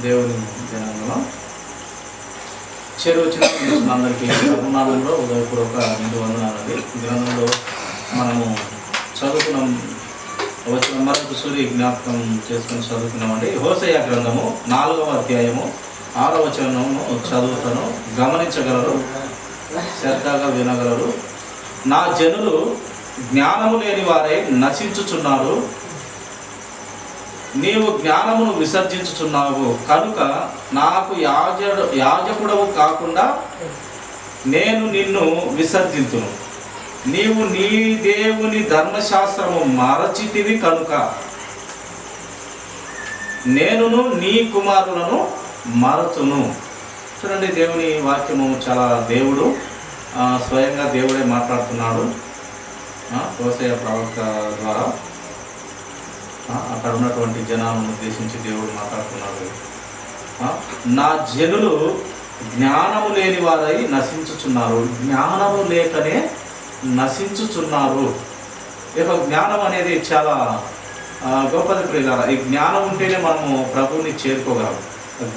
దేవుని జనంలో చేరువచ్చిన అందరికీ కరుణాలంలో ఉదయపూర్వక నిండు వందనాలండి. గ్రంథంలో మనము చదువుకున్నాం, వచ్చిన మరొక సూర్య జ్ఞాపకం చేసుకుని చదువుకున్నామండి. హోషేయ గ్రంథము 4వ అధ్యాయము 6వ వచనము చదువుతాను, గమనించగలరు, శ్రద్ధగా వినగలరు. నా జనులు జ్ఞానము లేని వారై నశించుచున్నారు, నీవు జ్ఞానమును విసర్జించుచున్నావు కనుక నాకు యాజకుడవు కాకుండా నేను నిన్ను విసర్జింతును. నీవు నీ దేవుని ధర్మశాస్త్రము మరచితివి కనుక నేనును నీ కుమారులను మరచును. చూడండి, దేవుని వాక్యము చాలా దేవుడు స్వయంగా దేవుడే మాట్లాడుతున్నాడు హోషేయ ప్రవక్త ద్వారా. అక్కడ ఉన్నటువంటి జనాలను ఉద్దేశించి దేవుడు మాట్లాడుతున్నాడు. నా జనులు జ్ఞానము లేని వారై నశించుచున్నారు, జ్ఞానము లేకనే నశించుచున్నారు. ఈ జ్ఞానం అనేది చాలా గొప్పది ప్రియులారా. ఈ జ్ఞానం ఉంటేనే మనము ప్రభువుని చేరుకోగలం.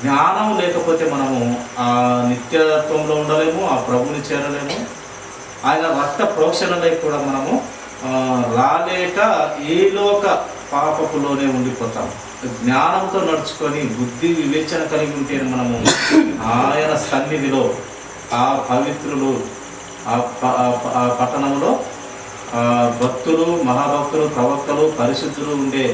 జ్ఞానం లేకపోతే మనము ఆ నిత్యత్వంలో ఉండలేము, ఆ ప్రభువుని చేరలేము, ఆయన రక్త ప్రోక్షణలోకి కూడా మనము రాలేక ఈలోక పాపపులోనే ఉండిపోతాం. జ్ఞానంతో నడుచుకొని బుద్ధి వివేచన కలిగి ఉంటే మనము ఆయన సన్నిధిలో, ఆ పవిత్రులు, ఆ పట్టణంలో భక్తులు, మహాభక్తులు, ప్రవక్తలు, పరిశుద్ధులు ఉండే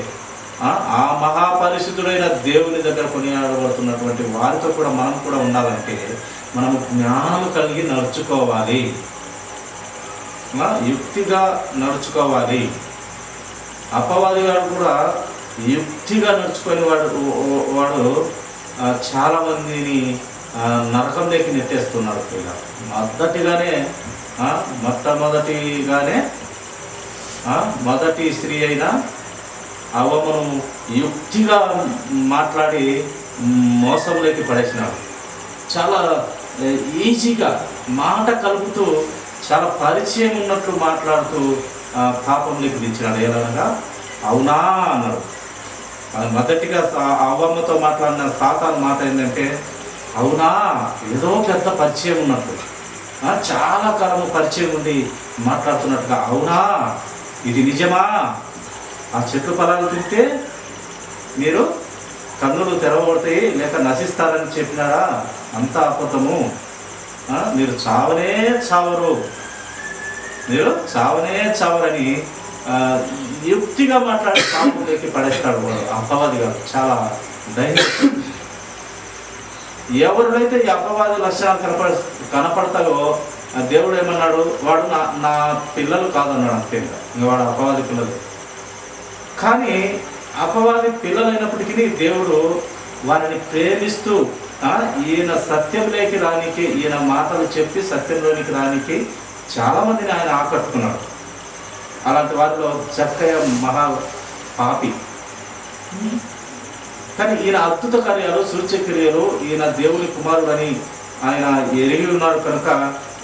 ఆ మహాపరిశుద్ధుడైన దేవుని దగ్గర కొనియాడబడుతున్నటువంటి వారితో కూడా మనం కూడా ఉండాలంటే మనము జ్ఞానం కలిగి నడుచుకోవాలి, యుక్తిగా నడుచుకోవాలి. అపవాది వాడు కూడా యుక్తిగా నడుచుకొని వాడు చాలామందిని నరకంలోకి నెట్టేస్తున్నాడు. మొట్టమొదటిగానే మొదటి స్త్రీ అయిన అవ్వను యుక్తిగా మాట్లాడి మోసంలోకి పడేసినాడు. చాలా ఈజీగా మాట కలుపుతూ చాలా పరిచయం ఉన్నట్లు మాట్లాడుతూ పాపంలోకి దించినాడు. ఎలాగా అవునా అన్నాడు. మొదటిగా అవ్వమ్మతో మాట్లాడిన సాతాను మాట ఏంటంటే అవునా, ఏదో పెద్ద పరిచయం ఉన్నట్టు, చాలా కాలము పరిచయం ఉండి మాట్లాడుతున్నట్టుగా, అవునా ఇది నిజమా, ఆ చెట్టు ఫలాలు తింటే మీరు కన్నులు తెరవబడతాయి లేక నశిస్తారని చెప్పినారా, అంత అబద్ధము, మీరు చావనే చావరు, మీరు చావనే చావరని యుక్తిగా మాట్లాడి పాపంలోకి పడేస్తాడు అపవాది గారు. చాలా ధైర్యం. ఎవరినైతే ఈ అపవాది లక్షణాలు కనపడతాయో దేవుడు ఏమన్నాడు, వాడు నా పిల్లలు కాదన్నాడు. అంతే, ఇంకా వాడు అపవాది పిల్లలు. కానీ అపవాది పిల్లలైనప్పటికీ దేవుడు వారిని ప్రేమిస్తూ ఈయన సత్యంలోకి రానికి, ఈయన మాటలు చెప్పి సత్యంలోనికి రానికి చాలామందిని ఆయన ఆకట్టుకున్నాడు. అలాంటి వారిలో చక్కయ్య మహా పాపి. కానీ ఈయన అద్భుత కార్యాలు, సూచ్యక్రియలు, ఈయన దేవుని కుమారుడని ఆయన ఎరిగి ఉన్నాడు కనుక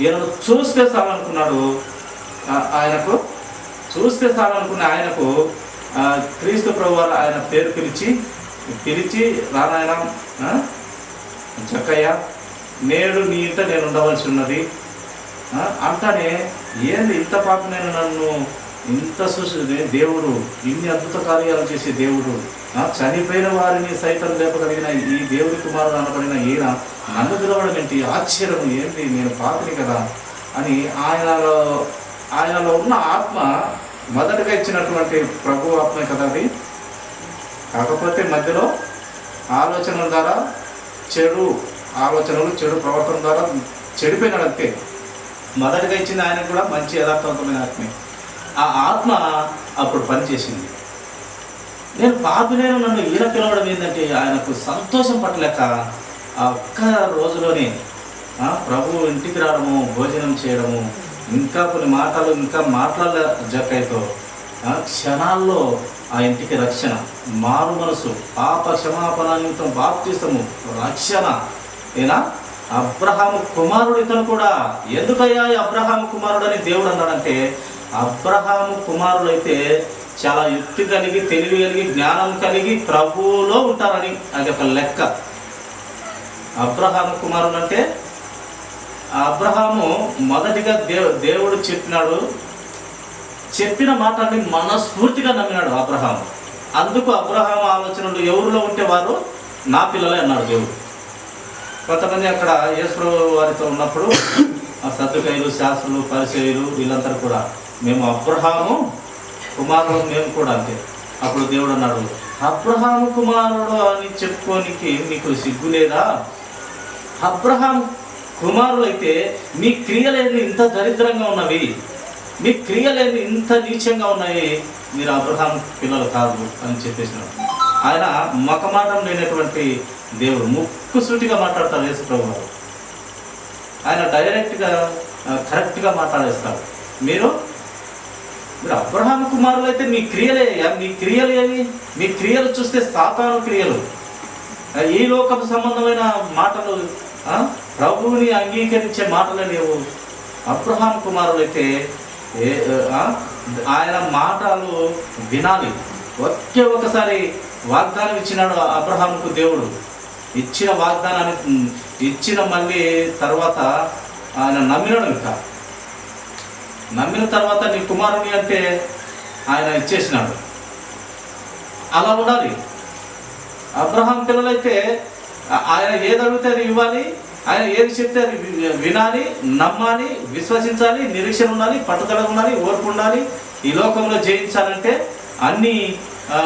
ఈయనను చూస్తే చాలనుకున్నాడు. ఆయనకు క్రీస్తు ప్రభు వారు ఆయన పేరు పిలిచి రానాయన చక్కయ్య, నేడు నీ ఇంట నేను ఉండవలసి ఉన్నది అంటానే, ఏంది ఇంత పాపనైనా నన్ను ఇంత దేవుడు, ఇన్ని అద్భుత కార్యాలు చేసే దేవుడు, చనిపోయిన వారిని సైతం లేపగలిగిన ఈ దేవుడి కుమారుడు అనబడిన ఈయన నన్ను పిలవడం ఏంటి, ఆశ్చర్యం ఏంటి, నేను పాపిని కదా అని ఆయనలో ఉన్న ఆత్మ మొదటగా ఇచ్చినటువంటి ప్రభు ఆత్మే కదా అది. కాకపోతే మధ్యలో ఆలోచనల ద్వారా, చెడు ఆలోచనలు, చెడు ప్రవర్తన ద్వారా చెడిపోయినాడు అంతే. మొదటిగా ఇచ్చింది ఆయనకు కూడా మంచి యథార్థవంతమైన ఆత్మే. ఆ ఆత్మ అప్పుడు పనిచేసింది. నేను పాపినైనా నన్ను ఈయన పిలవడం ఏంటంటే ఆయనకు సంతోషం పట్టలేక ఆ ఒక్క రోజులోనే ప్రభు ఇంటికి రావడము, భోజనం చేయడము, ఇంకా కొన్ని మాటలు ఇంకా మాట్లాడలే జక్కయ్యతో, క్షణాల్లో ఆ ఇంటికి రక్షణ, మారు మనసు, పాప క్షమాపణ నిమిత్తం బాప్తిసము, రక్షణ. ఏనా అబ్రహాము కుమారుడు ఇతను కూడా. ఎందుకయ్యా అబ్రహాము కుమారుడు అని దేవుడు అన్నాడంటే, అబ్రహాము కుమారుడైతే చాలా యుక్తి కలిగి, తెలివి కలిగి, జ్ఞానం కలిగి ప్రభువులో ఉంటారని అది ఒక లెక్క. అబ్రహాము కుమారుడు అంటే అబ్రహాము మొదటిగా దేవుడు చెప్పిన మాటని మనస్ఫూర్తిగా నమ్మినాడు అబ్రహాము. అందుకు అబ్రహాము ఆలోచనలు ఎవరిలో ఉంటే వారు నా పిల్లలే అన్నాడు దేవుడు. కొంతమంది అక్కడ యేసు వారితో ఉన్నప్పుడు ఆ సద్దుకయ్యులు, శాస్త్రులు, పరిసయ్యులు వీళ్ళందరూ కూడా మేము అబ్రహాము కుమారుడు మేము కూడా అంతే. అప్పుడు దేవుడు అన్నాడు, అబ్రహాము కుమారుడు అని చెప్పుకోనికి మీకు సిగ్గు లేదా? అబ్రహాం కుమారులైతే మీ క్రియలేని ఇంత దరిద్రంగా ఉన్నవి, మీ క్రియలేని ఇంత నీచంగా ఉన్నాయి, మీరు అబ్రహాం పిల్లలు కాదు అని చెప్పేసినాడు. ఆయన మకమాటం లేనటువంటి దేవుడు, ముక్కుసూటిగా మాట్లాడతాడు యేసు ప్రభు వారు. ఆయన డైరెక్ట్గా కరెక్ట్గా మాట్లాడేస్తాడు. మీరు అబ్రహాం కుమారులు అయితే మీ క్రియలు ఏవి? మీ క్రియలు చూస్తే సాతాను క్రియలు, ఈ లోకపు సంబంధమైన మాటలు, ప్రభువుని అంగీకరించే మాటలే లేవు. అబ్రహాం కుమారులైతే ఆయన మాటలు వినాలి. ఒకసారి వాగ్దానం ఇచ్చినాడు అబ్రహాముకు దేవుడు. ఇచ్చిన వాగ్దానాన్ని ఇచ్చిన మళ్ళీ తర్వాత ఆయన నమ్మినాడు. ఇంకా నమ్మిన తర్వాత నీ కుమారుని అంటే ఆయన ఇచ్చేసినాడు. అలా ఉండాలి. అబ్రహాం పిల్లలైతే ఆయన ఏది అడిగితే అది ఇవ్వాలి, ఆయన ఏది చెప్తే అది వినాలి, నమ్మాలి, విశ్వసించాలి, నిరీక్షణ ఉండాలి, పట్టుదల ఉండాలి, ఓర్పు ఉండాలి. ఈ లోకంలో జయించాలంటే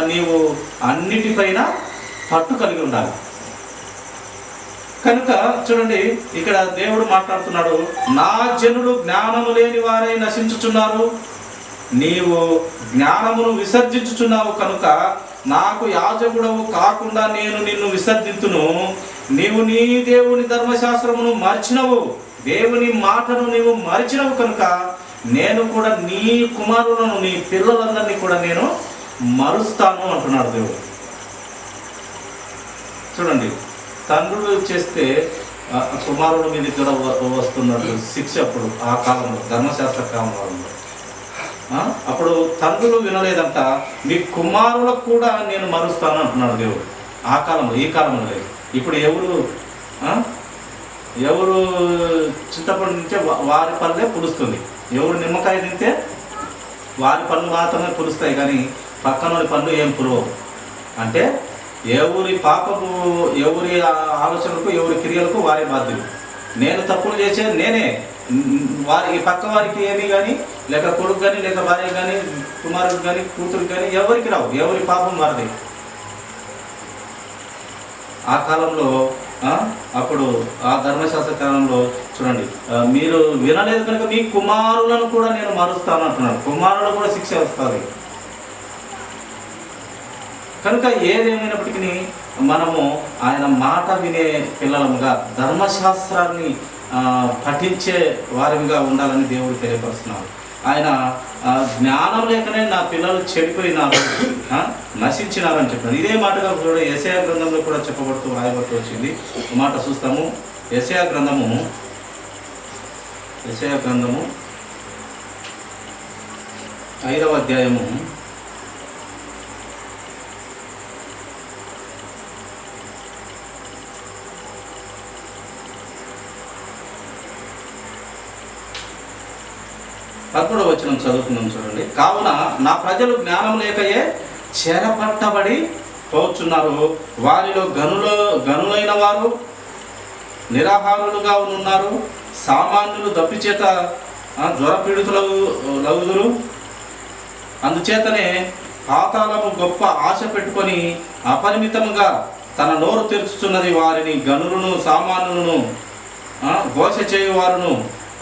నీవు అన్నిటిపైన పట్టు కలిగి ఉండాలి. కనుక చూడండి, ఇక్కడ దేవుడు మాట్లాడుతున్నాడు, నా జనులు జ్ఞానము లేని వారై నశించుచున్నారు, నీవు జ్ఞానమును విసర్జించుచున్నావు కనుక నాకు యాజకుడవు కాకుండా నేను నిన్ను విసర్జింతును. నీవు నీ దేవుని ధర్మశాస్త్రమును మరిచినవు, దేవుని మాటను నీవు మరిచినవు కనుక నేను కూడా నీ కుమారులను, నీ పిల్లలందరినీ కూడా నేను మరుస్తాను అంటున్నాడు దేవుడు. చూడండి, తండ్రులు చేస్తే కుమారుల మీద కూడా వస్తున్నట్టు శిక్ష అప్పుడు ఆ కాలంలో, ధర్మశాస్త్ర కాలంలో. అప్పుడు తండ్రులు వినలేదంట, మీ కుమారులకు కూడా నేను మరుస్తాను అంటున్నాడు దేవుడు. ఆ కాలంలో, ఈ కాలంలో లేదు. ఇప్పుడు ఎవరు చింతపండు తింటే వారి పళ్ళే పులుస్తుంది, ఎవరు నిమ్మకాయ తింటే వారి పళ్ళు మాత్రమే పులుస్తాయి, కానీ పక్కనోడి పళ్ళు ఏం పులవవు. అంటే ఎవరి పాపము, ఎవరి ఆలోచనలకు, ఎవరి క్రియలకు వారి బాధ్యులు. నేను తప్పులు చేసే నేనే, వారి పక్క వారికి ఏమి కానీ, లేక కొడుకు కానీ, లేక భార్య కానీ, కుమారుడు కానీ, కూతురు కానీ ఎవరికి రావు, ఎవరి పాపం వారిది. ఆ కాలంలో అప్పుడు ఆ ధర్మశాస్త్ర కాలంలో చూడండి, మీరు వినలేదు కనుక మీ కుమారులను కూడా నేను మరుస్తాను అంటున్నాడు. కుమారులు కూడా శిక్ష వస్తుంది. కనుక ఏదేమైనప్పటికీ మనము ఆయన మాట వినే పిల్లలముగా, ధర్మశాస్త్రాన్ని పఠించే వారిగా ఉండాలని దేవుడు తెలియపరుస్తున్నాడు. ఆయన జ్ఞానం లేకనే నా పిల్లలు చెడిపోయినారు, నశించినారని చెప్పినారు. ఇదే మాటగా కూడా యెషయా గ్రంథంలో కూడా చెప్పబడుతూ రాయబడుతూ వచ్చింది. మాట చూస్తాము. యెషయా గ్రంథము 5వ అధ్యాయము 11వ వచనం చదువుతున్నాం చూడండి. కావున నా ప్రజలు జ్ఞానం లేకయే చెరపట్టబడి పోచున్నారు, వారిలో గనులైన వారు నిరాహారులుగా ఉన్నారు, సామాన్యులు దప్పిచేత జ్వరపీడితులగుదురు. అందుచేతనే పాతాళము గొప్ప ఆశ పెట్టుకొని అపరిమితముగా తన నోరు తెరుచుచున్నది. వారిని గనులను, సామాన్యులను, ఘోష చేయువారును,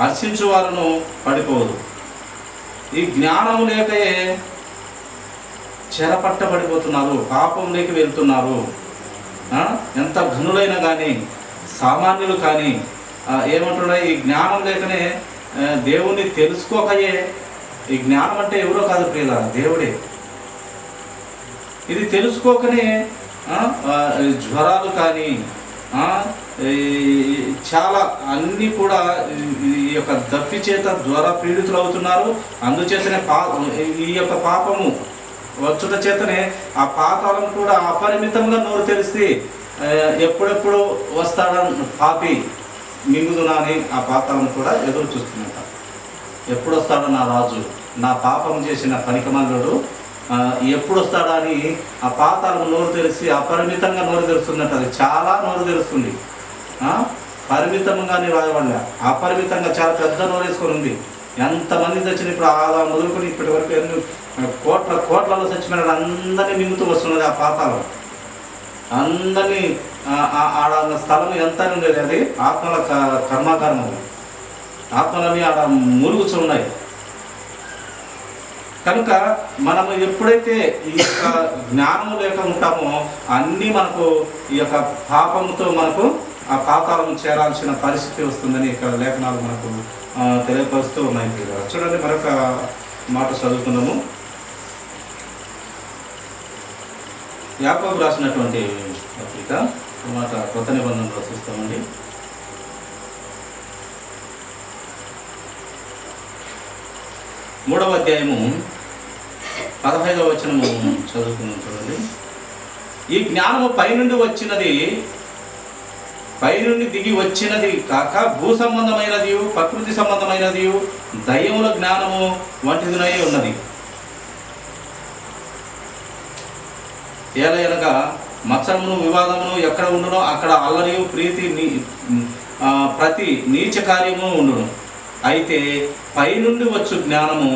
హర్షించువారును పడిపోదు. ఈ జ్ఞానము లేకయే చెరపట్టబడిపోతున్నారు, పాపంలోకి వెళ్తున్నారు. ఎంత ఘనులైనా కానీ, సామాన్యులు కానీ ఏమంటున్నాయి, ఈ జ్ఞానం లేకనే, దేవుణ్ణి తెలుసుకోకయే. ఈ జ్ఞానం అంటే ఎవరో కాదు ప్రియుల, దేవుడే. ఇది తెలుసుకోకనే జ్వరాలు కానీ చాలా అన్నీ కూడా ఈ యొక్క దప్పి చేత జ్వర పీడితులు అవుతున్నారు. అందుచేతనే ఈ యొక్క పాపము వచ్చుట చేతనే ఆ పాతాళం కూడా అపరిమితంగా నోరు తెరిస్తే ఎప్పుడెప్పుడు వస్తాడని పాపి మింగుదునా అని ఆ పాతాలను కూడా ఎదురు చూస్తున్నట. ఎప్పుడు వస్తాడో నా రాజు, నా పాపం చేసిన పనికిమాలుడు ఎప్పుడు వస్తాడా అని ఆ పాతాలను నోరు తెరిచి అపరిమితంగా నోరు తెరుస్తున్నట్టు. అది చాలా నోరు తెరుస్తుంది. పరిమితంగానే రాయబడలే, అపరిమితంగా చాలా పెద్ద నోరు వేసుకొని ఉంది. ఎంతమంది చచ్చిన ఇప్పుడు అలా మొదలుకొని ఇప్పటి వరకు ఎన్ని కోట్లలో చచ్చిపోయిన అందరినీ మింగుతూ వస్తున్నది ఆ పాతాళం. అందరినీ ఆడ స్థలం ఎంత ఉండేది, అది ఆత్మల కర్మాగారం. ఆత్మలన్నీ ఆడ మురుగుచు ఉన్నాయి. కనుక మనము ఎప్పుడైతే ఈ యొక్క జ్ఞానము లేక ఉంటామో అన్నీ మనకు ఈ యొక్క పాపంతో మనకు ఆ పాతాళం చేరాల్సిన పరిస్థితి వస్తుందని ఇక్కడ లేఖనాలు మనకు తెలియపరుస్తూ ఉన్నాయి. చూడండి, మరొక మాట చదువుకుందాము. యాకోబు రాసినటువంటి పత్రిక మాట కొత్త నిబంధనలో చూస్తామండి. 3వ అధ్యాయము 15వ వచనము చదువుకుందాం. చూడండి, ఈ జ్ఞానము పైనుండి వచ్చినది, పైనుండి దిగి వచ్చినది కాక భూ సంబంధమైనది, ప్రకృతి సంబంధమైనది, దయ్యముల జ్ఞానము వంటిదినై ఉన్నది. ఏలయనగా మత్సరమును వివాదమును ఎక్కడ ఉండునో అక్కడ అల్లరియు ప్రీతి ప్రతి నీచ కార్యము ఉండును. అయితే పైనుండి వచ్చు జ్ఞానము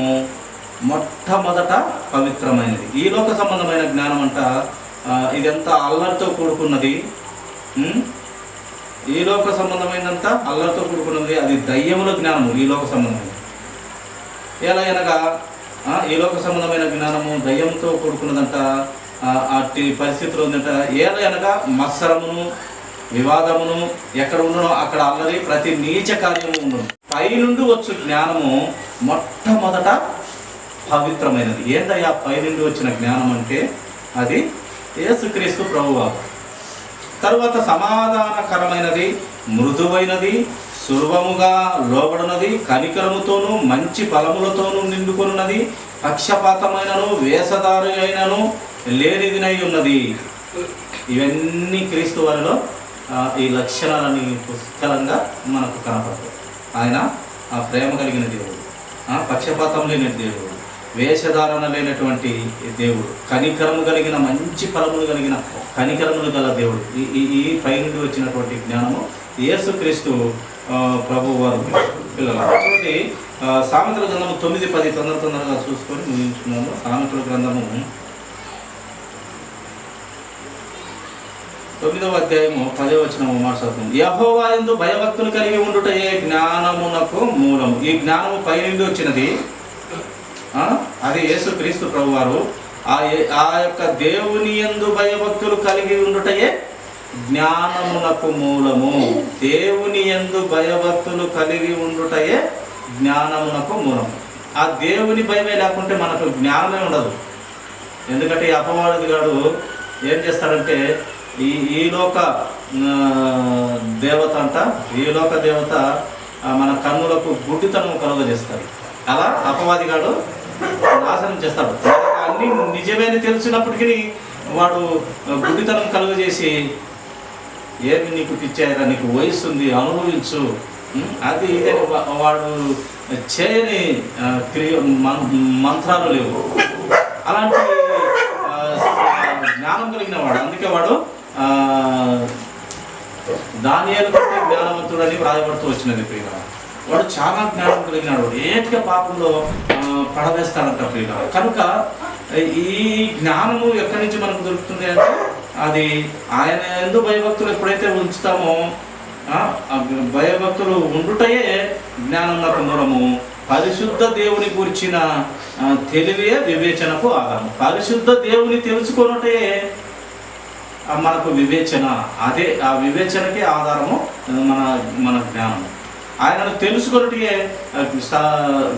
మొట్టమొదట పవిత్రమైనది. ఈ లోక సంబంధమైన జ్ఞానం అంట ఇదంతా అల్లరితో కూడుకున్నది. ఈ లోక సంబంధమైనంత అల్లరితో కూడుకున్నది. అది దయ్యముల జ్ఞానము, ఈ లోక సంబంధమైనది. ఎలా అనగా ఈ లోక సంబంధమైన జ్ఞానము దయ్యంతో కూడుకున్నదంట. అట్టి పరిస్థితులు ఉందంట. ఎలా అనగా మత్సరమును వివాదమును ఎక్కడ ఉండనో అక్కడ అల్లరి ప్రతి నీచ కార్యము ఉండను. పైనుండి వచ్చు జ్ఞానము మొట్టమొదట పవిత్రమైనది. ఏంటయ్యా పైనుండి వచ్చిన జ్ఞానం అంటే అది యేసుక్రీస్తు ప్రభువారు. తరువాత సమాధానకరమైనది, మృదువైనది, సులభముగా లోబడినది, కనికరముతోనూ మంచి ఫలములతోనూ నిండుకొనున్నది, పక్షపాతమైనను వేషధారి అయినను లేనిదినై ఉన్నది. ఇవన్నీ క్రీస్తు వారిలో ఈ లక్షణాలని పుష్కలంగా మనకు కనపడతాయి. ఆయన ఆ ప్రేమ కలిగిన దేవుడు, పక్షపాతం లేని దేవుడు, వేషధారణ లేనటువంటి దేవుడు, కనికరము కలిగిన మంచి ఫలములు కలిగిన కనికరములు గల దేవుడు. ఈ పైనుండి వచ్చినటువంటి జ్ఞానము యేసుక్రీస్తు ప్రభు వారు పిల్లలు. కాబట్టి సామెతల గ్రంథము 9:10 తొందరగా చూసుకొని ముగించుకున్నాము. సామెతల గ్రంథము 9వ అధ్యాయము 10వ వచనము మాట్లాడుతుంది. యెహోవా యందు భయభక్తులు కలిగి ఉండుటయే జ్ఞానమునకు మూలము. ఈ జ్ఞానము పైనుండి వచ్చినది. అది యేసుక్రీస్తు ప్రభువారు. ఆ యొక్క దేవుని యందు భయభక్తులు కలిగి ఉండుటయే జ్ఞానమునకు మూలము. దేవుని యందు భయభక్తులు కలిగి ఉండుటయే జ్ఞానమునకు మూలము. ఆ దేవుని భయమే లేకుంటే మనకు జ్ఞానమే ఉండదు. ఎందుకంటే ఈ అపవాదిగాడు ఏం చేస్తాడంటే ఈ లోక దేవత అంట, ఈ లోక దేవత మన కన్నులకు గుడ్డితనం కలుగజేస్తాడు. అలా అపవాదిగాడు నాశనం చేస్తాడు. అన్నీ నిజమేని తెలిసినప్పటికీ వాడు గుడ్డితనం కలుగజేసి, ఏమి నీకు పిచ్చారా, నీకు వయస్సు ఉంది, అనుభవించు, అది ఇదే వాడు చేయని మంత్రాలు లేవు. అలాంటి జ్ఞానం కలిగిన వాడు. అందుకే వాడు దానియేలు కంటే జ్ఞానవంతుడని వ్రాయబడుతూ వచ్చినది ప్రియుల. వాడు చాలా జ్ఞానం కలిగినాడు. ఏటిగా పాపంలో పడవేస్తాడంట ప్రియుల. కనుక ఈ జ్ఞానము ఎక్కడి నుంచి మనకు దొరుకుతుంది అంటే అది ఆయన ఎందు భయభక్తులు ఎప్పుడైతే ఉంచుతామో, భయభక్తులు ఉండుటయే జ్ఞానం నాకు మూలము. పరిశుద్ధ దేవుని గురించిన తెలివే వివేచనకు ఆధారం. పరిశుద్ధ దేవుని తెలుసుకొనుటే మనకు వివేచన. అదే ఆ వివేచనకే ఆధారము మన జ్ఞానము. ఆయనను తెలుసుకొనుటే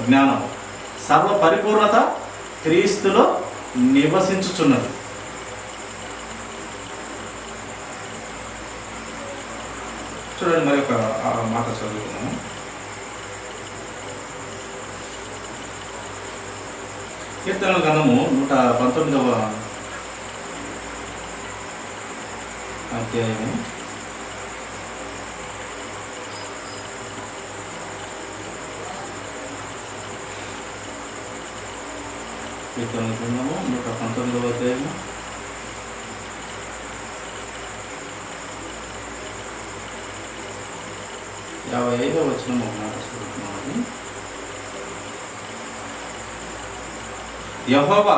జ్ఞానం. సర్వ పరిపూర్ణత క్రీస్తులో నివసించుచున్నది. చూడండి, మరి ఒక మాట చదువుకున్నాము. కీర్తనల గ్రంథము 119వ అధ్యాయము 119వ అధ్యాయము 55వ వచనం ఒక మాట చదువుతున్నాను. యెహోవా,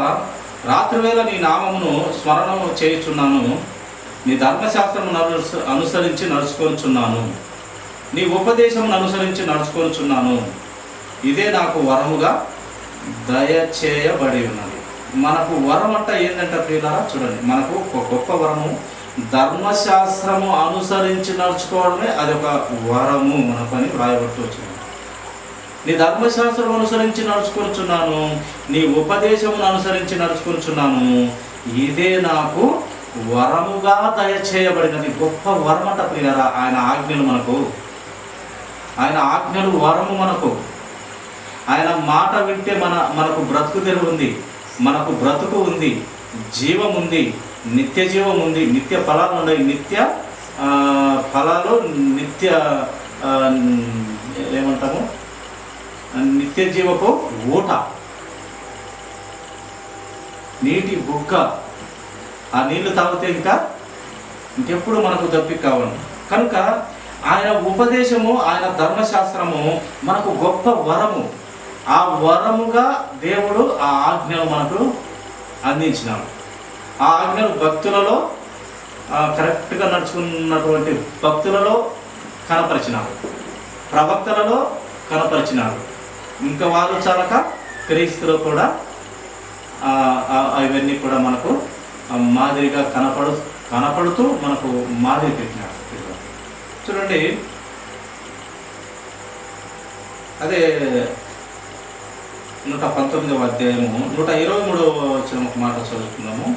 రాత్రివేళ నీ నామమును స్మరణము చేయుచున్నాను, నీ ధర్మశాస్త్రమును అనుసరించి నడుచుకొనుచున్నాను, నీ ఉపదేశమును అనుసరించి నడుచుకొనుచున్నాను. ఇదే నాకు వరముగా దయచేయబడి ఉన్నది. మనకు వరం అంట ఏంటంటే ప్రియులారా, చూడండి, మనకు ఒక గొప్ప వరము ధర్మశాస్త్రము అనుసరించి నడుచుకోవడమే అది ఒక వరము మనకు అని వ్రాయబడుతూ వచ్చింది. నీ ధర్మశాస్త్రం అనుసరించి నడుచుకొనుచున్నాను, నీ ఉపదేశమును అనుసరించి నడుచుకొనుచున్నాను, ఇదే నాకు వరముగా దయచేయబడినది. గొప్ప వరం అంట ప్రియులారా. ఆయన ఆజ్ఞలు వరము మనకు. ఆయన మాట వింటే మనకు బ్రతుకు తెరువు ఉంది, మనకు బ్రతుకు ఉంది, జీవం ఉంది, నిత్య జీవం ఉంది, నిత్య ఫలాలు ఉన్నాయి. నిత్య ఫలాలు, నిత్య ఏమంటాము, నిత్య జీవపు ఊట, నీటి బుక్క. ఆ నీళ్లు తాగితే ఇంకెప్పుడు మనకు దప్పిక కావాలి. కనుక ఆయన ఉపదేశము, ఆయన ధర్మశాస్త్రము మనకు గొప్ప వరము. ఆ వరముగా దేవుడు ఆ ఆజ్ఞలు మనకు అందించినాడు. ఆ ఆజ్ఞలు భక్తులలో కరెక్ట్గా నడుచుకున్నటువంటి భక్తులలో కనపరిచినాడు, ప్రవక్తలలో కనపరిచినాడు. ఇంకా వారు చాలక క్రీస్తులో కూడా ఇవన్నీ కూడా మనకు మాదిరిగా కనపడుతూ మనకు మాదిరి పెట్టినాడు. చూడండి, అదే 119వ అధ్యాయము 123వ వచనం ఒక మాట చదువుతున్నాము.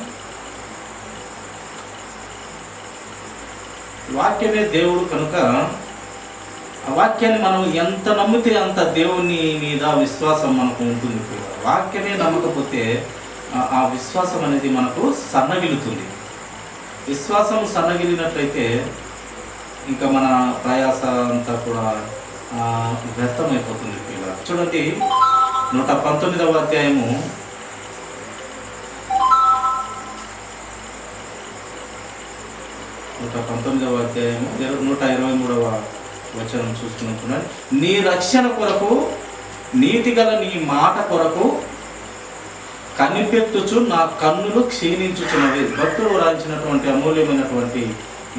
వాక్యమే దేవుడు కనుక ఆ వాక్యాన్ని మనం ఎంత నమ్మితే అంత దేవుని మీద విశ్వాసం మనకు ఉంటుంది. వాక్యమే నమ్మకపోతే ఆ విశ్వాసం అనేది మనకు సన్నగిలుతుంది. విశ్వాసం సన్నగిలినట్లయితే ఇంకా మన ప్రయాస అంతా కూడా వ్యర్థమైపోతుంది. చూడండి, 119వ అధ్యాయము 123వ వచనం చూసుకున్నట్టున్నాడు. నీ రక్షణ కొరకు, నీతిగల నీ మాట కొరకు కనిపెట్టుచు నా కన్నులు క్షీణించుచున్నవి. భక్తులు రాయించినటువంటి అమూల్యమైనటువంటి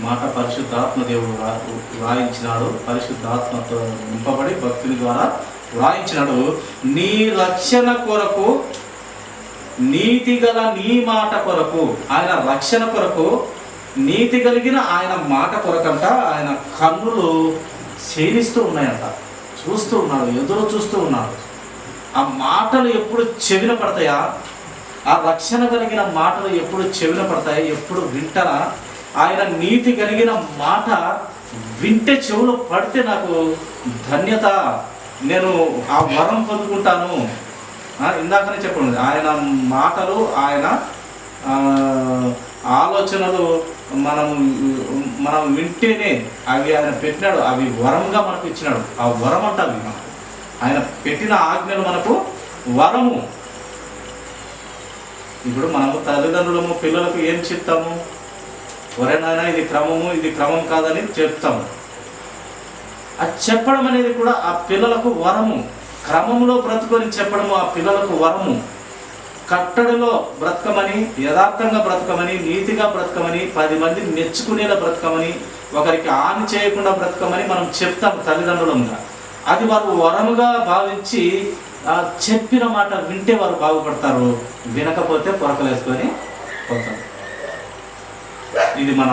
మాట పరిశుద్ధాత్మ దేవుడు రాయించినాడు. పరిశుద్ధాత్మతో నింపబడి భక్తుని ద్వారా వ్రాయించినాడు. నీ రక్షణ కొరకు, నీతిగల నీ మాట కొరకు, ఆయన రక్షణ కొరకు, నీతి కలిగిన ఆయన మాట కొరకంట ఆయన కన్నులు క్షీణిస్తూ ఉన్నాయంట. చూస్తూ ఉన్నాడు, ఎదురు చూస్తూ ఉన్నాడు. ఆ మాటలు ఎప్పుడు చెవిన పడతాయా? ఆ రక్షణ కలిగిన మాటలు ఎప్పుడు చెవిన పడతాయి? ఎప్పుడు వింటారా? ఆయన నీతి కలిగిన మాట వింటే, చెవులో పడితే నాకు ధన్యత, నేను ఆ వరం పొందుకుంటాను. ఇందాకనే చెప్పండి, ఆయన మాటలు, ఆయన ఆలోచనలు మనం వింటేనే అవి ఆయన పెట్టినాడు, అవి వరంగా మనకు ఇచ్చినాడు. ఆ వరం అంట అవి మనకు. ఆయన పెట్టిన ఆజ్ఞలు మనకు వరము. ఇప్పుడు మనము తల్లిదండ్రులము పిల్లలకు ఏం చెప్తాము? ఎవరైనా ఇది క్రమము, ఇది క్రమం కాదని చెప్తాము. అది చెప్పడం అనేది కూడా ఆ పిల్లలకు వరము. క్రమంలో బ్రతుకొని చెప్పడము ఆ పిల్లలకు వరము. కట్టడిలో బ్రతకమని, యథార్థంగా బ్రతకమని, నీతిగా బ్రతకమని, 10 మందిని మెచ్చుకునేలా బ్రతకమని, ఒకరికి హాని చేయకుండా బ్రతకమని మనం చెప్తాం తల్లిదండ్రులంగా. అది వారు వరముగా భావించి చెప్పిన మాట వింటే వారు బాగుపడతారు, వినకపోతే పొరకలేసుకొని పోతారు. ఇది మన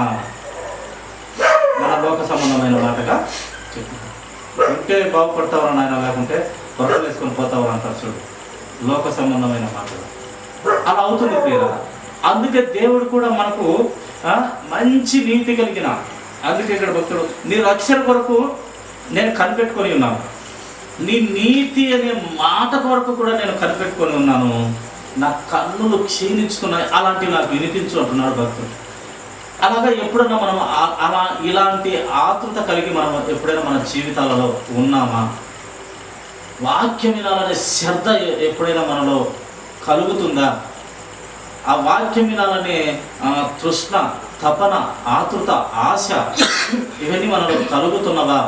లోక సంబంధమైన మాటగా చెప్తాం. వింటే బాగుపడతావరా నాయన, లేకుంటే పొరకలేసుకొని పోతావరా అంటారు. చూడు, లోక సంబంధమైన మాటలు అలా అవుతుంది ప్రియుల. అందుకే దేవుడు కూడా మనకు మంచి నీతి కలిగిన, అందుకే ఇక్కడ భక్తుడు, నీ రక్షణ కొరకు నేను కనిపెట్టుకొని ఉన్నాను, నీ నీతి అనే మాట కొరకు కూడా నేను కనిపెట్టుకొని ఉన్నాను, నా కన్నులు క్షీణించుకున్నాయి, అలాంటివి నాకు వినిపించు అంటున్నాడు భక్తుడు. అలాగా ఎప్పుడైనా మనం అలా ఇలాంటి ఆతృత కలిగి మనం ఎప్పుడైనా మన జీవితాలలో ఉన్నామా? వాక్యం వినాలనే శ్రద్ధ ఎప్పుడైనా మనలో కలుగుతుందా? ఆ వాక్యం వినాలనే తృష్ణ, తపన, ఆతృత, ఆశ ఇవన్నీ మనలో కలుగుతున్నవా?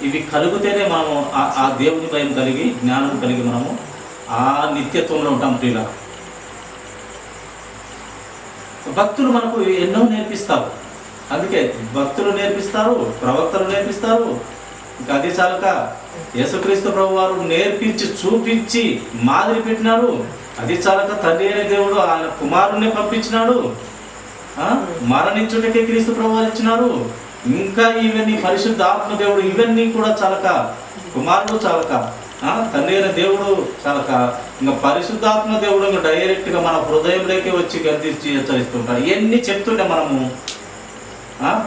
ఇవి కలిగితేనే మనము ఆ దేవుని భయం కలిగి, జ్ఞానం కలిగి మనము ఆ నిత్యత్వంలో ఉంటాం. ప్రియుల భక్తులు మనకు ఎన్నో నేర్పిస్తారు. అందుకే భక్తులు నేర్పిస్తారు, ప్రవక్తలు నేర్పిస్తారు. ఇంకా అది చాలక యేసుక్రీస్తు ప్రభు వారు నేర్పించి చూపించి మాదిరి పెట్టినారు. అది చాలక తండ్రి అనే దేవుడు ఆయన కుమారుణ్ణి పంపించినాడు. మరణించుటకే క్రీస్తు ప్రభు వారు ఇచ్చినారు. ఇంకా ఇవన్నీ పరిశుద్ధ ఆత్మ దేవుడు, ఇవన్నీ కూడా చాలక, కుమారుడు చాలక, తండ్రి అయిన దేవుడు చాలక, ఇంకా పరిశుద్ధాత్మ దేవుడు ఇంకా డైరెక్ట్గా మన హృదయంలోకి వచ్చి గద్దించి హెచ్చరిస్తుంటాడు. ఇవన్నీ చెప్తుంటే మనము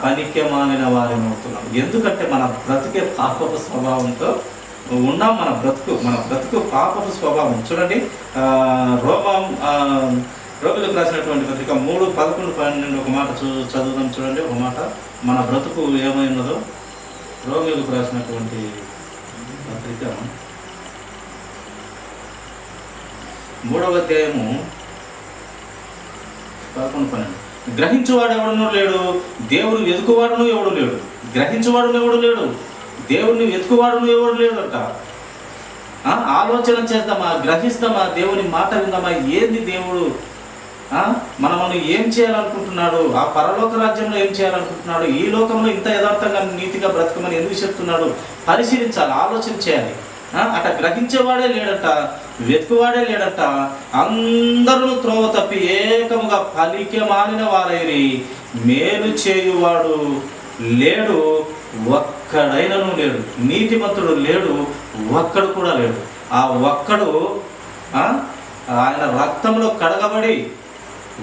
పనికే మాలిన వారిని అవుతున్నాం. ఎందుకంటే మన బ్రతికే పాపపు స్వభావంతో ఉన్నాం. మన బ్రతుకు పాపపు స్వభావం. చూడండి, రోగులకు రాసినటువంటి పత్రిక 3:11-12 ఒక మాట చదువుదాం. చూడండి ఒక మాట, మన బ్రతుకు ఏమై ఉన్నదో. రోగులకు రాసినటువంటి పత్రిక 3వ అధ్యాయము 11-12. గ్రహించువాడు ఎవడనూ లేడు, దేవుడు వెతుకువాడును ఎవడు లేడు. గ్రహించువాడును ఎవడు లేడు, దేవుడిని వెతుకువాడును ఎవడు లేడు అంట. ఆలోచన చేద్దామా, గ్రహిస్తామా, దేవుని మాట విందామా? ఏంది దేవుడు మనల్ని ఏం చేయాలనుకుంటున్నాడు? ఆ పరలోక రాజ్యంలో ఏం చేయాలనుకుంటున్నాడు? ఈ లోకంలో ఇంత యథార్థంగా నీతిగా బ్రతకమని ఎందుకు చెప్తున్నాడు? పరిశీలించాలి, ఆలోచన చేయాలి. అట గ్రహించేవాడే లేడట, వెతుకువాడే లేడట. అందరూ త్రోవ తప్పి ఏకముగా పలికి మాలిన వారైరి, మేలు చేయువాడు లేడు, ఒక్కడైనను లేడు. నీతిమంతుడు లేడు, ఒక్కడు కూడా లేడు. ఆ ఒక్కడు ఆయన రక్తంలో కడగబడి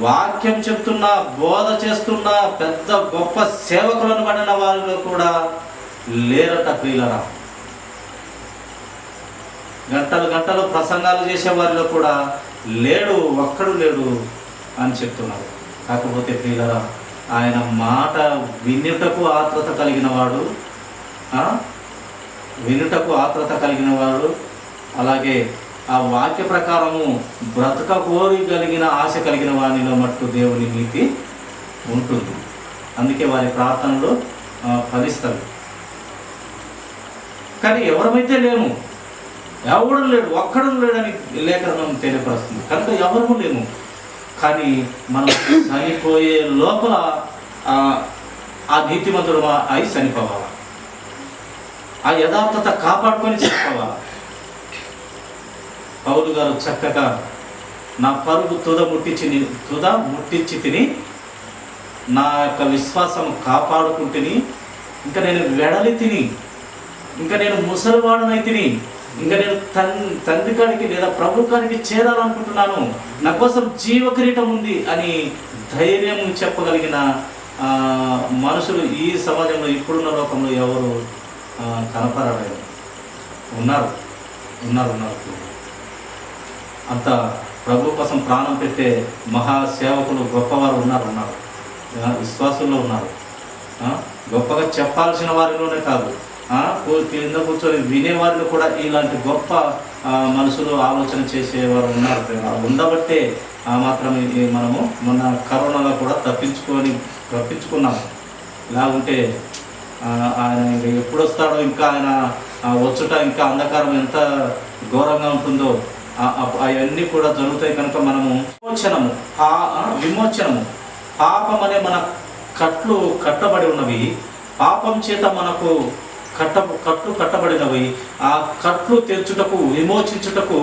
వాక్యం చెప్తున్నా, బోధ చేస్తున్నా, పెద్ద గొప్ప సేవకులను పడిన వారిలో కూడా లేరట. ప్రియులరా, గంటలు గంటలు ప్రసంగాలు చేసే వారిలో కూడా లేడు, ఒక్కడు లేడు అని చెప్తున్నారు. కాకపోతే ప్రియులరా, ఆయన మాట వినుటకు ఆత్రత కలిగిన వాడు, అలాగే ఆ వాక్య ప్రకారము బ్రతక కోరి కలిగిన ఆశ కలిగిన వారిలో మట్టు దేవుని నీతి ఉంటుంది. అందుకే వారి ప్రార్థనలు ఫలిస్తాయి. కానీ ఎవరమైతే లేము, ఎవడు లేడు, ఒక్కడు లేడని లేఖనం తెలియపరుస్తుంది. కనుక ఎవరు లేము. కానీ మనం చనిపోయే లోపల ఆ నీతిమంతుడు అయి చనిపోవాలి. ఆ యథార్థత కాపాడుకొని చనిపోవాలి. పౌలు గారు చక్కగా, నా పరుగు తుద ముట్టించి తిని, నా యొక్క విశ్వాసం కాపాడుకుంటుని, ఇంకా నేను వెడలి తిని, ఇంకా నేను ముసలివాడునై తిని, ఇంకా నేను తండ్రి కాడికి లేదా ప్రభు కాడికి చేరాలనుకుంటున్నాను, నా కోసం జీవ కిరీటం ఉంది అని ధైర్యం చెప్పగలిగిన మనుషులు ఈ సమాజంలో, ఇప్పుడున్న లోకంలో ఎవరు కనపడలేదు. ఉన్నారు. అంత ప్రభు కోసం ప్రాణం పెట్టే మహాసేవకులు, గొప్పవారు ఉన్నారు. విశ్వాసుల్లో ఉన్నారు. గొప్పగా చెప్పాల్సిన వారిలోనే కాదు, కింద కూర్చొని వినేవారిలో కూడా ఇలాంటి గొప్ప మనుషులు, ఆలోచన చేసేవారు ఉన్నారు. ఉండబట్టే మాత్రం మనము మొన్న కరోనాలో కూడా తప్పించుకున్నాము. ఇలాగుంటే ఆయన ఎప్పుడు వస్తాడో, ఇంకా ఆయన వచ్చుట ఇంకా అంధకారం ఎంత ఘోరంగా ఉంటుందో అవన్నీ కూడా జరుగుతాయి. కనుక మనము విమోచనము, పాపం అనే మన కట్లు కట్టబడి ఉన్నవి, పాపం చేత మనకు కట్టబడినవి. ఆ కట్లు తెచ్చుటకు, విమోచించుటకు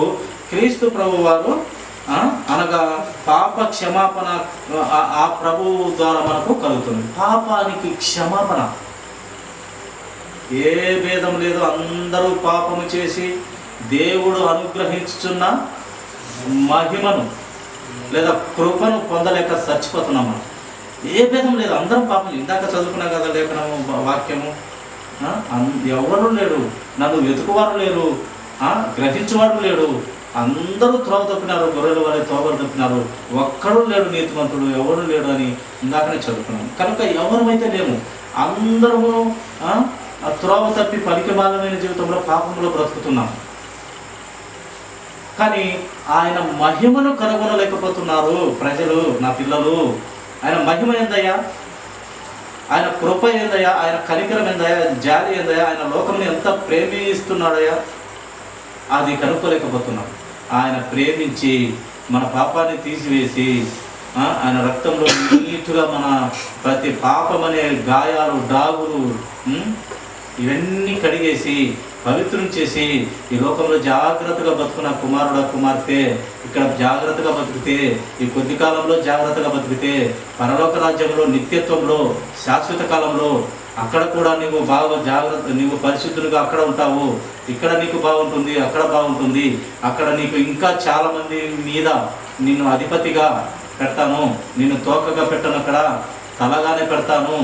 క్రీస్తు ప్రభు వారు అనగా పాప క్షమాపణ ఆ ప్రభువు ద్వారా మనకు కలుగుతుంది. పాపానికి క్షమాపణ, ఏ భేదం లేదు. అందరూ పాపము చేసి దేవుడు అనుగ్రహించుచున్న మహిమను లేదా కృపను పొందలేక చచ్చిపోతున్నాము. ఏ భేదం లేదు, అందరం పాపం. ఇందాక చదువుకున్నా కదా లేఖనము, వాక్యము, ఎవరు లేడు, నన్ను వెతుకువారు లేరు, గ్రహించేవాడు లేడు, అందరూ త్రోవ తప్పినారు, గొర్రెల వలె తోవలు తప్పినారు, ఒక్కడు లేడు నీతిమంతుడు, ఎవడు లేడు అని ఇందాకనే చదువుకున్నాం. కనుక ఎవరమైతే లేము, అందరము త్రోవ తప్పి పనికిమాలిన జీవితంలో పాపంలో బ్రతుకుతున్నాం. కానీ ఆయన మహిమను కనుగొనలేకపోతున్నారు ప్రజలు, నా పిల్లలు. ఆయన మహిమ ఏందయ్యా, ఆయన కృప ఏందయ్యా, ఆయన కనికరం ఏందయ్యా, జాలి ఏందయ్యా, ఆయన లోకంని ఎంత ప్రేమిస్తున్నాడయ్యా, అది కనుక్కోలేకపోతున్నాం. ఆయన ప్రేమించి మన పాపాన్ని తీసివేసి ఆయన రక్తంలో నీటుగా మన ప్రతి పాపం అనే గాయాలు, డాగులు ఇవన్నీ కడిగేసి పవిత్రం చేసి ఈ లోకంలో జాగ్రత్తగా బతుకున్న కుమారుడు, కుమార్తె ఇక్కడ జాగ్రత్తగా బతికితే, ఈ కొద్ది కాలంలో జాగ్రత్తగా బతికితే పరలోక రాజ్యంలో, నిత్యత్వంలో, శాశ్వత కాలంలో అక్కడ కూడా నీవు బాగా జాగ్రత్త, నీవు పరిశుద్ధులుగా అక్కడ ఉంటావు. ఇక్కడ నీకు బాగుంటుంది, అక్కడ బాగుంటుంది. అక్కడ నీకు ఇంకా చాలామంది మీద నిన్ను అధిపతిగా పెడతాను, నిన్ను తోకగా పెట్టను, అక్కడ తలగానే పెడతాను,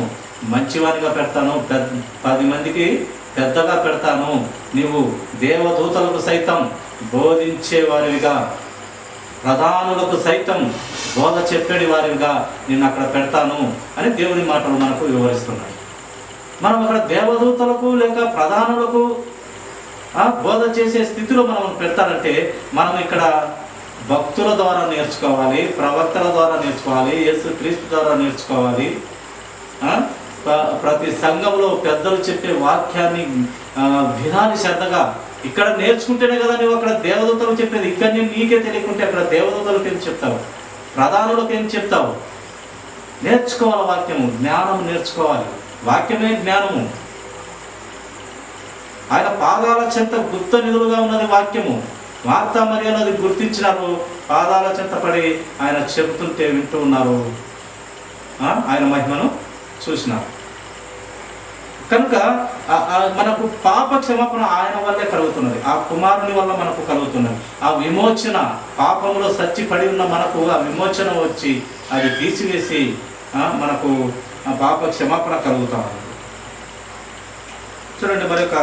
మంచివానిగా పెడతాను, 10 మందికి పెద్దగా పెడతాను. నీవు దేవదూతలకు సైతం బోధించేవారివిగా, ప్రధానులకు సైతం బోధ చెప్పేడి వారిగా నిన్ను అక్కడ పెడతాను అని దేవుని మాటలు మనకు వివరిస్తున్నాయి. మనం అక్కడ దేవదూతలకు లేక ప్రధానులకు బోధ చేసే స్థితిలో మనం పెడతారంటే మనం ఇక్కడ భక్తుల ద్వారా నేర్చుకోవాలి, ప్రవక్తల ద్వారా నేర్చుకోవాలి, యేసుక్రీస్తు ద్వారా నేర్చుకోవాలి. ప్రతి సంఘంలో పెద్దలు చెప్పే వాక్యాన్ని వినాలి శ్రద్ధగా. ఇక్కడ నేర్చుకుంటేనే కదా నువ్వు అక్కడ దేవదూతలకు చెప్పేది. ఇక్కడ నేను నీకే తెలియకుంటే అక్కడ దేవదూతలకు ఏం చెప్తావు, ప్రధానులకు ఏం చెప్తావు? నేర్చుకోవాలి, వాక్యము, జ్ఞానం నేర్చుకోవాలి. వాక్యమే జ్ఞానము. ఆయన పాదాల చెంత గుప్త నిధులుగా ఉన్నది వాక్యము. మార్తా మరియ అన్నది గుర్తించినారు, పాదాల చెంత పడి ఆయన చెబుతుంటే వింటూ ఉన్నారు, ఆయన మహిమను చూసినారు. కనుక మనకు పాప క్షమాపణ ఆయన వల్లే కలుగుతున్నది, ఆ కుమారుని వల్ల మనకు కలుగుతున్నది. ఆ విమోచన, పాపంలో సచ్చి పడి ఉన్న మనకు ఆ విమోచన వచ్చి అది తీసివేసి మనకు ఆ పాప క్షమాపణ కలుగుతాం. చూడండి, మరొక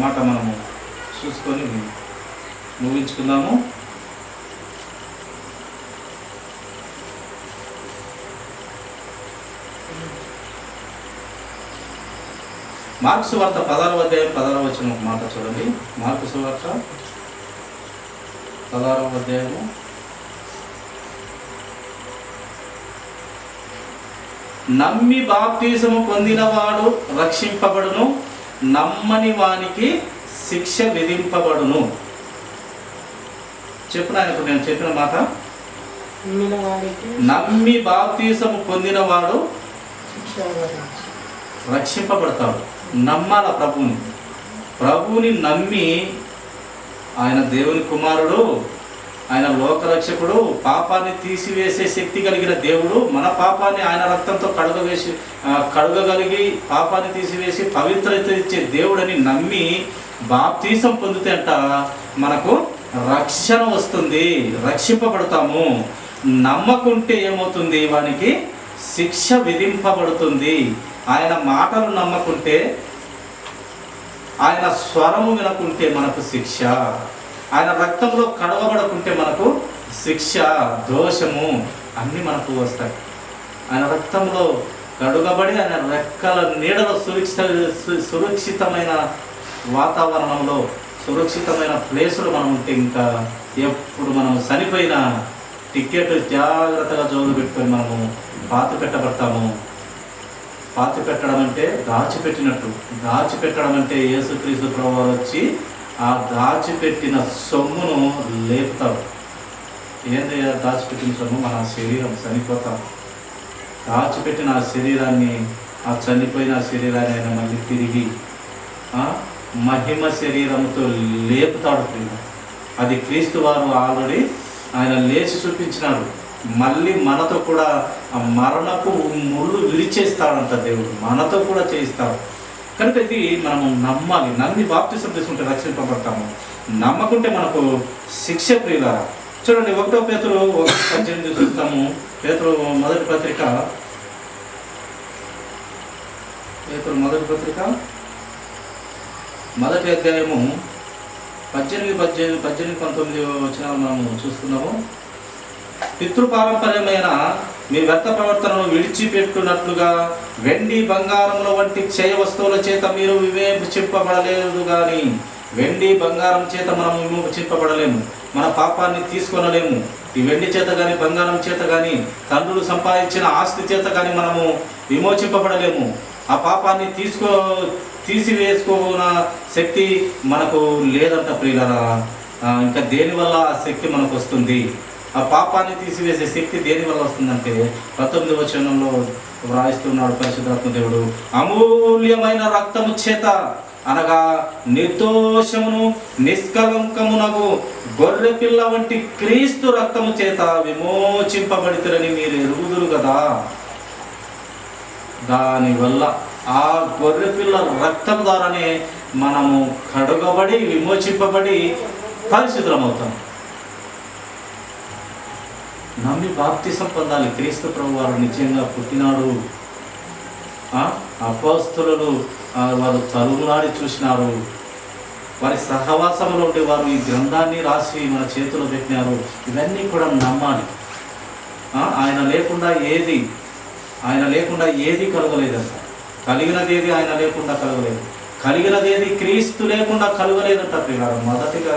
మాట మనము చూసుకొని ముగించుకుందాము. మార్కు సువార్త 16వ అధ్యాయం 16వ వచనం ఒక మాట చూడండి. మార్కు సువార్త 16వ అధ్యాయము నమ్మి బాప్తిసము పొందినవాడు రక్షింపబడును, నమ్మని వానికి శిక్ష విధింపబడును. చెప్పిన ఆయనకు నేను చెప్పిన మాట, నమ్మి బాప్తిసము పొందినవాడు రక్షింపబడతాడు. నమ్మాల ప్రభువుని నమ్మి, ఆయన దేవుని కుమారుడు, ఆయన లోకరక్షకుడు, పాపాన్ని తీసివేసే శక్తి కలిగిన దేవుడు, మన పాపాన్ని ఆయన రక్తంతో కడుగగలిగి పాపాన్ని తీసివేసి పవిత్రత ఇచ్చే దేవుడని నమ్మి బాప్తీసం పొందితే అంట మనకు రక్షణ వస్తుంది, రక్షింపబడతాము. నమ్మకుంటే ఏమవుతుంది? వానికి శిక్ష విధింపబడుతుంది. ఆయన మాటలు నమ్మకుంటే, ఆయన స్వరము వినకుంటే మనకు శిక్ష, ఆయన రక్తంలో కడవబడకుంటే మనకు శిక్ష, దోషము అన్నీ మనకు వస్తాయి. ఆయన రక్తంలో కడుగబడి ఆయన రెక్కల నీడలో సురక్షితమైన వాతావరణంలో, సురక్షితమైన ప్లేసులో మనం ఉంటే ఇంకా ఎప్పుడు మనం చనిపోయిన టికెట్ జాగ్రత్తగా జోలు పెట్టుకొని మనము పాతి పెట్టబడతాము. పాతి పెట్టడం అంటే దాచిపెట్టినట్టు. దాచిపెట్టడం అంటే యేసుక్రీస్తు ప్రభువు వచ్చి ఆ దాచిపెట్టిన సొమ్మును లేపుతాడు. ఏంటి దాచిపెట్టిన సొమ్ము? మన శరీరం. చనిపోతాం, దాచిపెట్టిన ఆ శరీరాన్ని, ఆ చనిపోయిన శరీరాన్ని ఆయన మళ్ళీ తిరిగి మహిమ శరీరంతో లేపుతాడు. అది క్రీస్తు వారు ఆల్రెడీ ఆయన లేచి చూపించినాడు. మళ్ళీ మనతో కూడా ఆ మరణపు ముళ్ళు విరిచేస్తాడంట దేవుడు, మనతో కూడా చేయిస్తాడు. కనుక ఇది మనము నమ్మాలి. నమ్మి బాప్తిసం తీసుకుంటే రక్షింపబడతాము, నమ్మకుంటే మనకు శిక్ష. ప్రియులారా చూడండి, 1 పేతురు 1:18 చూస్తాము. పేతురు మొదటి పత్రిక మొదటి అధ్యాయము 19 వచనాలు మనము చూస్తున్నాము. పితృపారంపర్యమైన మీ వ్యర్థ ప్రవర్తనను విడిచిపెట్టునట్లుగా వెండి బంగారముల వంటి క్షయ వస్తువుల చేత మీరు వివేచింపబడలేదు. కానీ వెండి బంగారం చేత మనం విమోచింపబడలేము, మన పాపాన్ని తీసుకొనలేము. ఈ వెండి చేత కానీ బంగారం చేత కానీ తండ్రులు సంపాదించిన ఆస్తి చేత కానీ మనము విమోచింపబడలేము. ఆ పాపాన్ని తీసివేసుకోన శక్తి మనకు లేదంట ప్రియులారా. ఇంకా దేనివల్ల ఆ శక్తి మనకు వస్తుంది? ఆ పాపాన్ని తీసివేసే శక్తి దేనివల్ల వస్తుందంటే 19వ వచనంలో వ్రాయిస్తున్నాడు పరిశుద్ధాత్మ దేవుడు, అమూల్యమైన రక్తము చేత అనగా నిర్దోషమును నిష్కలంకమునగు గొర్రె పిల్ల వంటి క్రీస్తు రక్తము చేత విమోచింపబడితరని మీరు ఎరుగుదురు కదా. దానివల్ల ఆ గొర్రె పిల్ల రక్తం ద్వారానే మనము కడుగబడి విమోచింపబడి పరిశుద్ధమవుతాం. నమ్మి బాప్తిసం పొందాలి. క్రీస్తు ప్రభు వారు నిజంగా పుట్టినాడు. అపోస్తలులు వారు తలుగులాడి చూసినారు. వారి సహవాసంలో ఉండి వారు ఈ గ్రంథాన్ని రాసి మన చేతిలో పెట్టినారు. ఇవన్నీ కూడా నమ్మాలి. ఆయన లేకుండా ఏది కలగలేదంట. కలిగినదేది ఆయన లేకుండా కలగలేదు. కలిగినదేది క్రీస్తు లేకుండా కలగలేదంట ప్రియులారా. మొదటిగా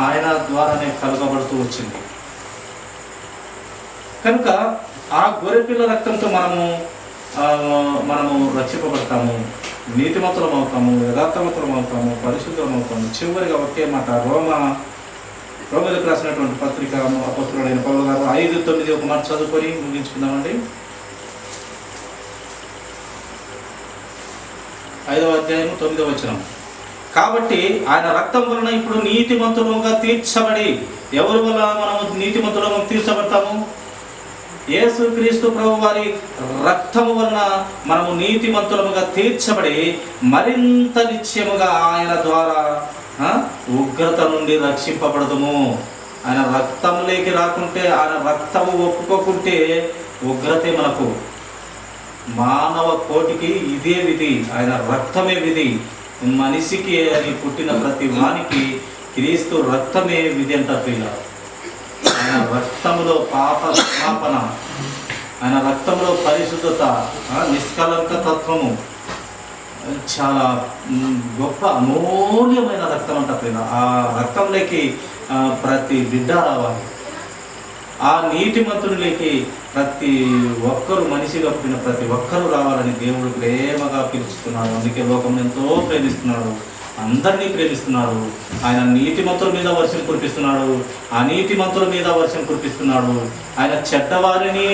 ఆయన ద్వారానే కలగబడుతూ వచ్చింది. కనుక ఆ గొర్రెపిల్ల రక్తంతో మనము రక్షింపబడతాము, నీతిమంతులం అవుతాము, యథార్థవంతులం అవుతాము, పరిశుద్ధం అవుతాము. చివరిగా ఒకే మాట, రోమీయులకు రాసినటువంటి పత్రిక అపోస్తలుడైన పౌలు గారు 5:9 ఒక మాట చదువుకొని ముగించుకుందామండి. 5వ అధ్యాయం 9వ వచనం. కాబట్టి ఆయన రక్తం వలన ఇప్పుడు నీతిమంతులుగా తీర్చబడి, ఎవరి వల్ల మనము నీతిమంతులుగా తీర్చబడతాము? యేసుక్రీస్తు ప్రభు వారి రక్తము వలన మనము నీతిమంతులముగా తీర్చబడి మరింత నిశ్చయముగా ఆయన ద్వారా ఉగ్రత నుండి రక్షింపబడదుము. ఆయన రక్తంలోకి రాకుంటే, ఆయన రక్తము ఒప్పుకోకుంటే ఉగ్రతే మనకు. మానవ కోటికి ఇదే విధి, ఆయన రక్తమే విధి. మనిషికి అని పుట్టిన ప్రతి వానికి క్రీస్తు రక్తమే విధి అంట ప్రియులారా. ఆయన రక్తములో పాప క్షమాపణ, ఆయన రక్తంలో పరిశుద్ధత, నిష్కలంక తత్వము, చాలా గొప్ప అమూల్యమైన రక్తం అంట ప్రియులారా. ఆ రక్తంలోకి ప్రతి బిడ్డ రావాలి. ఆ నీతిమంతుడిలోకి ప్రతి ఒక్కరు, మనిషిగా పుట్టిన ప్రతి ఒక్కరూ రావాలని దేవుడు ప్రేమగా పిలుస్తున్నాడు. అందుకే లోకం ఎంతో ప్రేమిస్తున్నాడు, అందరినీ ప్రేమిస్తున్నాడు. ఆయన నీతిమంతుల మీద వర్షం కురిపిస్తున్నాడు, అనీతిమంతుల మీద వర్షం కురిపిస్తున్నాడు. ఆయన చెడ్డవారిని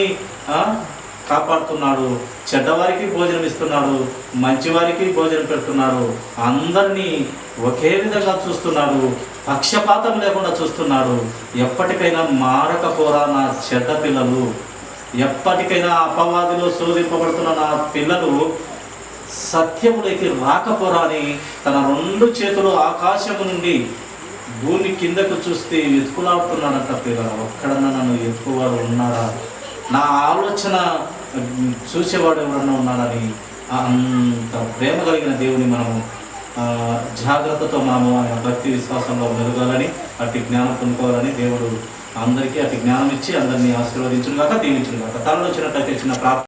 కాపాడుతున్నాడు, చెడ్డవారికి భోజనం ఇస్తున్నాడు, మంచివారికి భోజనం పెడుతున్నాడు. అందరినీ ఒకే విధంగా చూస్తున్నాడు, పక్షపాతం లేకుండా చూస్తున్నాడు. ఎప్పటికైనా మారకపోరా నా చెడ్డ పిల్లలు, ఎప్పటికైనా అపవాదిలో శోధింపబడుతున్న నా పిల్లలు సత్యములోకి రాకపోరా అని తన 2 చేతులు ఆకాశము నుండి భూమి కిందకు చూస్తే వెతుకులాడుతున్నాడంట పిల్లలు. ఒక్కడన్నా నన్ను ఎత్తుకువాడు ఉన్నాడా, నా ఆలోచన చూసేవాడు ఎవరన్నా ఉన్నాడని అంత ప్రేమ కలిగిన దేవుని మనము జాగ్రత్తతో మనము ఆయన భక్తి విశ్వాసంలో మెలగాలని, అట్టి జ్ఞానం పొందుకోవాలని దేవుడు అందరికీ అట్టి జ్ఞానం ఇచ్చి అందరినీ ఆశీర్వదించును గాక, దీవించును గాక. తనలో వచ్చినట్టయితే చిన్న ప్రార్థన.